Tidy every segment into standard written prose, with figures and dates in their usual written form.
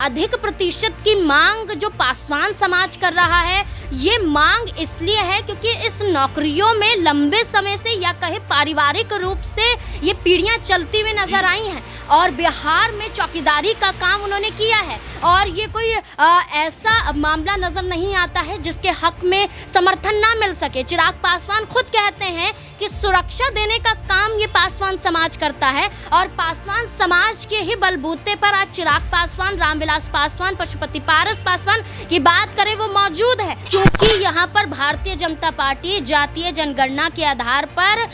अधिक प्रतिशत की मांग जो पासवान समाज कर रहा है, ये मांग इसलिए है क्योंकि इस नौकरियों में लंबे समय से या कहे पारिवारिक रूप से ये पीढ़ियां चलती हुई नजर आई हैं और बिहार में चौकीदारी का काम उन्होंने किया है और ये कोई ऐसा मामला नजर नहीं आता है जिसके हक में समर्थन ना मिल सके। चिराग पासवान खुद कहते हैं कि सुरक्षा देने का काम ये पासवान समाज करता है और पासवान समाज के ही बलबूते पर आज चिराग पासवान, रामविलास पासवान, पशुपति पारस पासवान की बात करें वो मौजूद है, क्योंकि यहाँ पर भारतीय जनता पार्टी जातीय जनगणना के आधार पर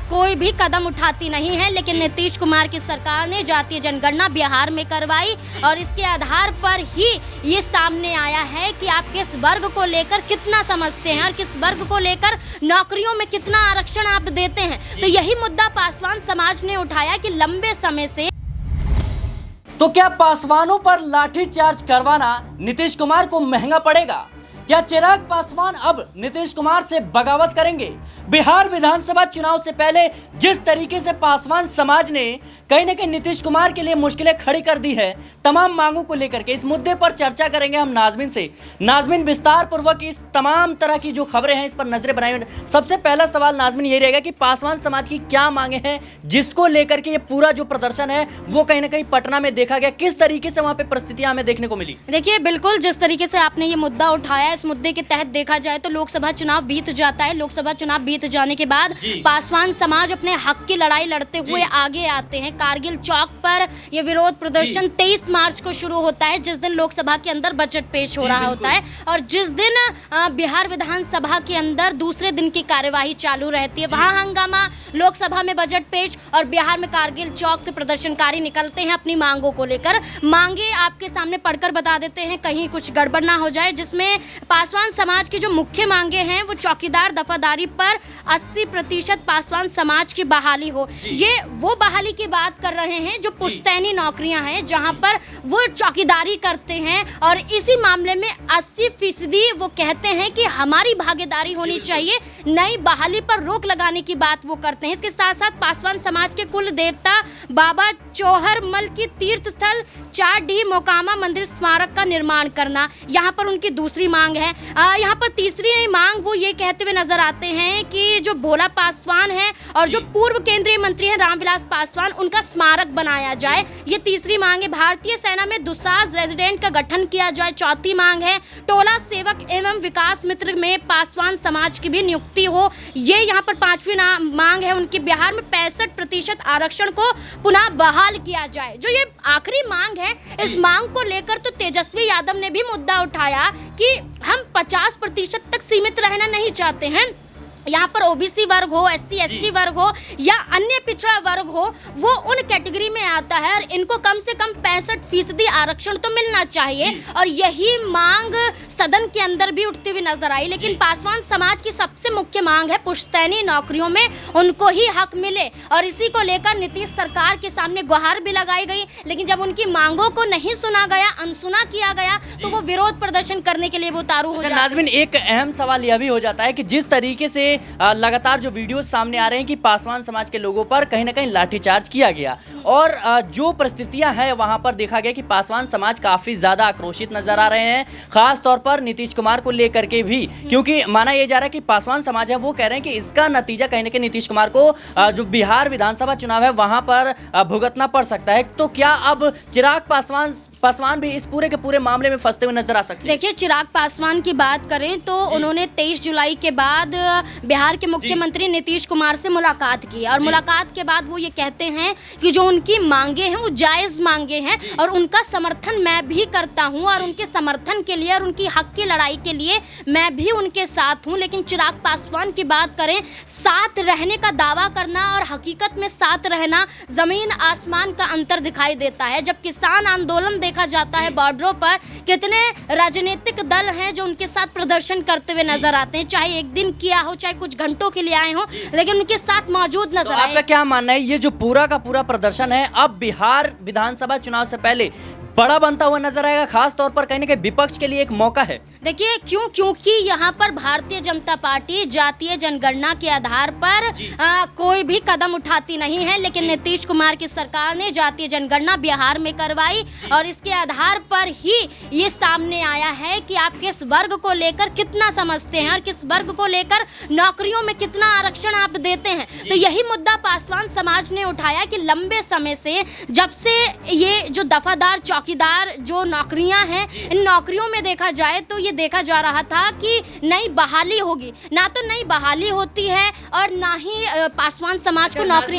कोई भी कदम उठाती नहीं है, लेकिन नीतीश कुमार की सरकार ने जातीय जनगणना बिहार में करवाई और इसके आधार पर ही ये सामने आया है कि आप किस वर्ग को लेकर कितना समझते हैं और किस वर्ग को लेकर नौकरियों में कितना आरक्षण आप देते हैं। तो यही मुद्दा पासवान समाज ने उठाया कि लंबे समय से तो क्या पासवानों पर लाठीचार्ज करवाना नीतीश कुमार को महंगा पड़ेगा? क्या चिराग पासवान अब नीतीश कुमार से बगावत करेंगे? बिहार विधानसभा चुनाव से पहले जिस तरीके से पासवान समाज ने कहीं न कहीं नीतीश कुमार के लिए मुश्किलें खड़ी कर दी है तमाम मांगों को लेकर के, इस मुद्दे पर चर्चा करेंगे हम नाजमीन से। नाजमीन विस्तार पूर्वक इस तमाम तरह की जो खबरें हैं इस पर नजरें बनाई। सबसे पहला सवाल नाजमीन यही रहेगा कि पासवान समाज की क्या मांगे हैं जिसको लेकर के ये पूरा जो प्रदर्शन है वो कहीं ना कहीं पटना में देखा गया, किस तरीके से वहाँ पे परिस्थितियां हमें देखने को मिली? देखिए, बिल्कुल जिस तरीके से आपने ये मुद्दा उठाया, इस मुद्दे के तहत देखा जाए तो लोकसभा चुनाव बीत जाता है। लोकसभा चुनाव बीत जाने के बाद पासवान समाज अपने हक की लड़ाई लड़ते हुए आगे आते हैं। कारगिल चौक पर यह विरोध प्रदर्शन 23 मार्च को शुरू होता है, जिस दिन लोकसभा के अंदर बजट पेश हो रहा होता है और जिस दिन बिहार विधानसभा के अंदर दूसरे दिन की कार्यवाही चालू रहती है। वहां हंगामा, लोकसभा में बजट पेश और बिहार में कारगिल चौक से प्रदर्शनकारी निकलते हैं अपनी मांगों को लेकर। मांगे आपके सामने पढ़कर बता देते हैं, कहीं कुछ गड़बड़ ना हो जाए। जिसमें पासवान समाज की जो मुख्य मांगे हैं वो चौकीदार दफादारी पर 80% पासवान समाज की बहाली हो। ये वो बहाली की बात कर रहे हैं जो पुश्तैनी नौकरियां हैं जहां पर वो चौकीदारी करते हैं और इसी मामले में 80% वो कहते हैं कि हमारी भागीदारी होनी चाहिए, नई बहाली पर रोक लगाने की बात वो करते हैं। इसके साथ साथ पासवान समाज के कुल देवता बाबा चौहरमल की तीर्थ स्थल 4D मोकामा मंदिर स्मारक का निर्माण करना यहाँ पर उनकी दूसरी मांग है। यहाँ पर तीसरी मांग वो ये कहते हुए नजर आते हैं कि जो भोला पासवान है और जो पूर्व केंद्रीय मंत्री हैं रामविलास पासवान, उनका स्मारक बनाया जाए, ये तीसरी मांग है। भारतीय सेना में दुसाज रेजिडेंट का गठन किया जाए, चौथी मांग है। टोला सेवक एवं विकास मित्र में पासवान समाज की भी नियुक्ति हो, ये यहाँ पर पांचवी मांग है उनकी। बिहार में 65% आरक्षण को पुनः बहाल किया जाए, जो ये आखिरी मांग है। इस मांग को लेकर तो तेजस्वी यादव ने भी मुद्दा उठाया कि हम 50% तक सीमित रहना नहीं चाहते हैं। यहाँ पर ओबीसी वर्ग हो, SC ST वर्ग हो या अन्य पिछड़ा वर्ग हो, वो उन कैटेगरी में आता है और इनको कम से कम 65% आरक्षण तो मिलना चाहिए और यही मांग सदन के अंदर भी उठती हुई नजर आई। लेकिन पासवान समाज की सबसे मुख्य मांग है पुश्तैनी नौकरियों में उनको ही हक मिले और इसी को लेकर नीतीश सरकार के सामने गुहार भी लगाई गई। लेकिन जब उनकी मांगों को नहीं सुना गया, अनसुना किया गया, तो वो विरोध प्रदर्शन करने के लिए वो उतारू हो जाते हैं। नाज़मीन, एक अहम सवाल यह भी हो जाता है कि जिस तरीके से लगातार जो वीडियोस सामने आ रहे हैं कि पासवान समाज के लोगों पर कहीं ना कहीं लाठीचार्ज किया गया और जो परिस्थितियां हैं वहां पर देखा गया कि पासवान समाज काफी ज्यादा आक्रोशित नजर आ रहे हैं, खास तौर पर नीतीश कुमार को लेकर के भी, क्योंकि माना यह जा रहा है कि पासवान समाज है वो कह रहे हैं कि इसका नतीजा कहीं ना कहीं नीतीश कुमार को जो बिहार विधानसभा चुनाव है वहां पर भुगतना पड़ सकता है। तो क्या अब चिराग पासवान भी इस पूरे के पूरे मामले में फंसते हुए नजर आ सकते हैं? देखिए, चिराग पासवान की बात करें तो उन्होंने 23 जुलाई के बाद बिहार के मुख्यमंत्री नीतीश कुमार से मुलाकात की और मुलाकात के बाद वो ये कहते हैं कि जो उनकी मांगे हैं वो जायज़ मांगे हैं और उनका समर्थन मैं भी करता हूं और उनके समर्थन के लिए और उनकी हक की लड़ाई के लिए मैं भी उनके साथ हूं। लेकिन चिराग पासवान की बात करें, साथ रहने का दावा करना और हकीकत में साथ रहना जमीन आसमान का अंतर दिखाई देता है। जब किसान आंदोलन देखा जाता है बॉर्डरों पर, कितने राजनीतिक दल हैं जो उनके साथ प्रदर्शन करते हुए नजर आते हैं, चाहे एक दिन किया हो चाहे कुछ घंटों के लिए आए हो, लेकिन उनके साथ मौजूद नजर आए। आपका क्या मानना है, ये जो पूरा का पूरा प्रदर्शन है अब बिहार विधानसभा चुनाव से पहले बड़ा बनता हुआ नजर आएगा, खास तौर पर कहीं ना कहीं विपक्ष के लिए एक मौका है। देखिए क्योंकि यहाँ पर भारतीय जनता पार्टी जातीय जनगणना के आधार पर कोई भी कदम उठाती नहीं है, लेकिन नीतीश कुमार की सरकार ने जातीय जनगणना बिहार में करवाई और इसके आधार पर ही ये सामने आया है कि आप किस वर्ग को लेकर कितना समझते हैं और किस वर्ग को लेकर नौकरियों में कितना आरक्षण आप देते हैं। तो यही मुद्दा पासवान समाज ने उठाया कि लंबे समय से, जब से ये जो दफादार चौकीदार जो नौकरियां हैं, इन नौकरियों में देखा जाए तो ये देखा जा रहा था कि नई बहाली होगी, ना तो नई बहाली होती है और ना ही पासवान समाज को नौकरी।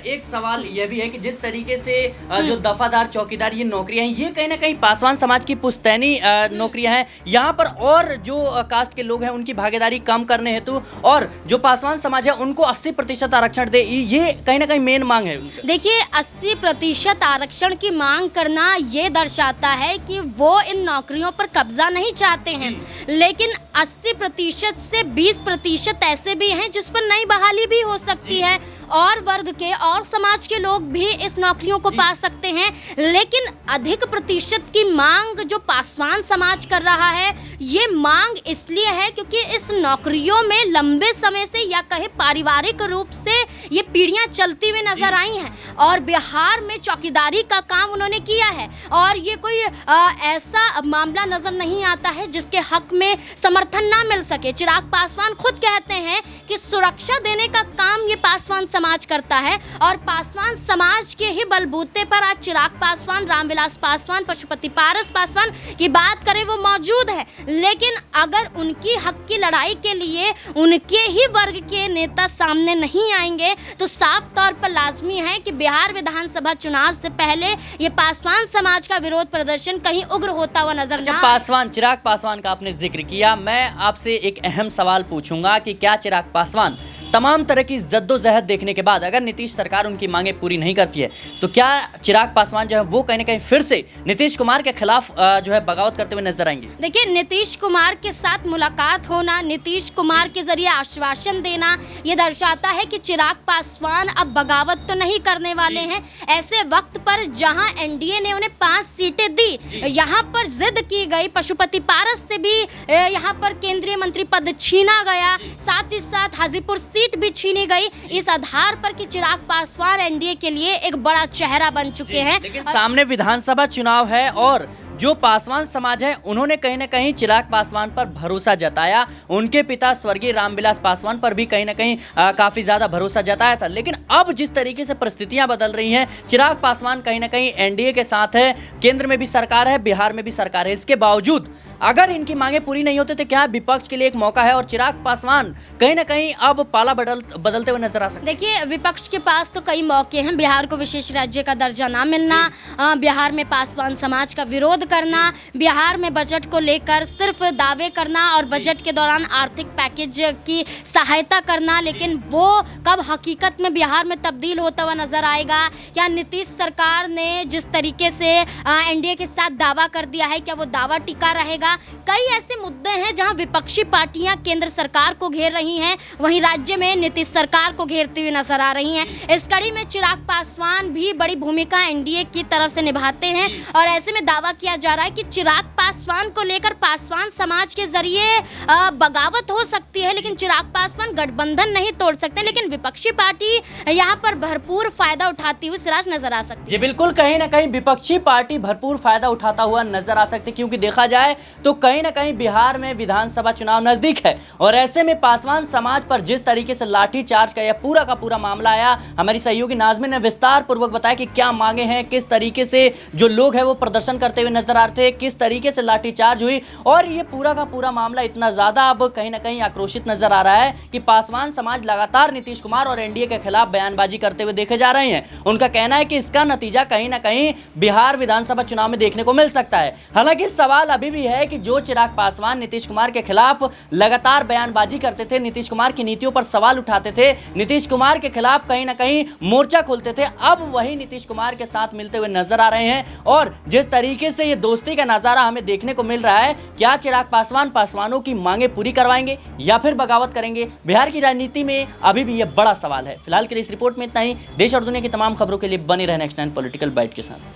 एक सवाल यह भी है कि जिस तरीके से जो दफादार चौकीदार ये नौकरियां हैं, ये कहीं ना कहीं पासवान समाज की पुश्तैनी नौकरियां हैं। यहाँ पर और जो कास्ट के लोग हैं उनकी भागीदारी कम करने हेतु और जो पासवान समाज है उनको 80% आरक्षण दे, ये कहीं ना कहीं मेन मांग है। देखिए 80% आरक्षण की मांग करना ये दर्शाता है कि वो इन नौकरियों पर कब्जा नहीं चाहते हैं, लेकिन 80% से 20% ऐसे भी हैं जिस पर नई बहाली भी हो सकती है और वर्ग के और समाज के लोग भी इस नौकरियों को पा सकते हैं। लेकिन अधिक प्रतिशत की मांग जो पासवान समाज कर रहा है, ये मांग इसलिए है क्योंकि इस नौकरियों में लंबे समय से या कहे पारिवारिक रूप से ये पीढ़ियां चलती हुई नजर आई हैं और बिहार में चौकीदारी का काम उन्होंने किया है और ये कोई ऐसा मामला नजर नहीं आता है जिसके हक में समर्थन ना मिल सके। चिराग पासवान खुद कहते हैं कि सुरक्षा देने का काम ये पासवान समाज करता है और पासवान समाज के ही बलबूते पर आज चिराग पासवान, रामविलास पासवान, पशुपति पारस पासवान की बात करें वो मौजूद है। लेकिन अगर उनकी हक की लड़ाई के लिए उनके ही वर्ग के नेता सामने नहीं आएंगे तो साफ तौर पर लाजमी है कि बिहार विधानसभा चुनाव से पहले ये पासवान समाज का विरोध प्रदर्शन कहीं उग्र होता हुआ नजर ना। पासवान, चिराग पासवान का आपने जिक्र किया, मैं आपसे एक अहम सवाल पूछूंगा कि क्या चिराग पासवान तमाम तरह की जद्दोजहद देखने के बाद अगर नीतीश सरकार उनकी मांगे पूरी नहीं करती है तो क्या चिराग पासवान जो है वो कहीं ना कहीं फिर से नीतीश कुमार के खिलाफ जो है बगावत करते हुए नजर आएंगे? देखिए नीतीश कुमार के साथ मुलाकात होना, नीतीश कुमार के जरिए आश्वासन देना, ये दर्शाता है कि चिराग पासवान अब बगावत तो नहीं करने वाले हैं। ऐसे वक्त पर जहां एनडीए ने उन्हें 5 सीटें दी, यहाँ पर जिद की गई, पशुपति पारस से भी यहाँ पर केंद्रीय मंत्री पद छीना गया, साथ ही साथ हाजीपुर सीट भी छीनी गई, इस आधार पर कि चिराग पासवान एनडीए के लिए एक बड़ा चेहरा बन चुके हैं। लेकिन सामने विधानसभा चुनाव है और जो पासवान समाज है उन्होंने कहीं ना कहीं चिराग पासवान पर भरोसा जताया, उनके पिता स्वर्गीय रामविलास पासवान पर भी कहीं ना कहीं काफी ज्यादा भरोसा जताया था। लेकिन अब जिस तरीके से परिस्थितियां बदल रही हैं, चिराग पासवान कहीं ना कहीं एनडीए के साथ है, केंद्र में भी सरकार है, बिहार में भी सरकार है, इसके बावजूद अगर इनकी मांगे पूरी नहीं होती तो क्या विपक्ष के लिए एक मौका है और चिराग पासवान कहीं ना कहीं अब पाला बदलते हुए नजर आ सकते? देखिए विपक्ष के पास तो कई मौके हैं, बिहार को विशेष राज्य का दर्जा ना मिलना, बिहार में पासवान समाज का विरोध करना, बिहार में बजट को लेकर सिर्फ दावे करना और बजट के दौरान आर्थिक पैकेज की सहायता करना, लेकिन वो कब हकीकत में बिहार में तब्दील होता हुआ नजर आएगा? क्या नीतीश सरकार ने जिस तरीके से एनडीए के साथ दावा कर दिया है, क्या वो दावा टिका रहेगा? कई ऐसे मुद्दे हैं जहां विपक्षी पार्टियां केंद्र सरकार को घेर रही हैं, वहीं राज्य में नीतीश सरकार को घेरती हुई नजर आ रही हैं। इस कड़ी में चिराग पासवान भी बड़ी भूमिका एनडीए की तरफ से निभाते हैं और ऐसे में दावा किया जा रहा है कि चिराग पासवान को लेकर पासवान समाज के जरिए बगावत हो सकती है, लेकिन चिराग पासवान गठबंधन नहीं तोड़ सकते। लेकिन विपक्षी पार्टी यहाँ पर भरपूर फायदा उठाती हुई सिराज नजर आ सकती है। जी बिल्कुल, कहीं ना कहीं विपक्षी पार्टी भरपूर फायदा उठाता हुआ नजर आ सकती है, क्योंकि देखा जाए तो कहीं ना कहीं बिहार में विधानसभा चुनाव नजदीक है और ऐसे में पासवान समाज पर जिस तरीके से लाठीचार्ज का यह पूरा का पूरा मामला आया, हमारी सहयोगी नाज़मीन ने विस्तार पूर्वक बताया कि क्या मांगे हैं, किस तरीके से जो लोग हैं वो प्रदर्शन करते हुए नजर आ रहे थे, किस तरीके से लाठीचार्ज हुई और ये पूरा का पूरा मामला इतना ज्यादा अब कहीं ना कहीं आक्रोशित नजर आ रहा है कि पासवान समाज लगातार नीतीश कुमार और एनडीए के खिलाफ बयानबाजी करते हुए देखे जा रहे हैं। उनका कहना है कि इसका नतीजा कहीं ना कहीं बिहार विधानसभा चुनाव में देखने को मिल सकता है। हालांकि सवाल अभी भी है कि जो चिराग पासवान नीतीश कुमार के खिलाफ लगातार बयानबाजी करते थे, नीतीश कुमार की नीतियों पर सवाल उठाते थे, नीतीश कुमार के खिलाफ कहीं ना कहीं मोर्चा खोलते थे, अब वही नीतीश कुमार के साथ मिलते हुए नजर आ रहे हैं और जिस तरीके से ये दोस्ती का नजारा हमें देखने को मिल रहा है, क्या चिराग पासवान पासवानों की मांगे पूरी करवाएंगे या फिर बगावत करेंगे? बिहार की राजनीति में अभी भी यह बड़ा सवाल है। फिलहाल के लिए इस रिपोर्ट में इतना ही। देश और दुनिया की तमाम खबरों के लिए बने रहें नेक्स्ट 9 पॉलिटिकल बाइट के साथ।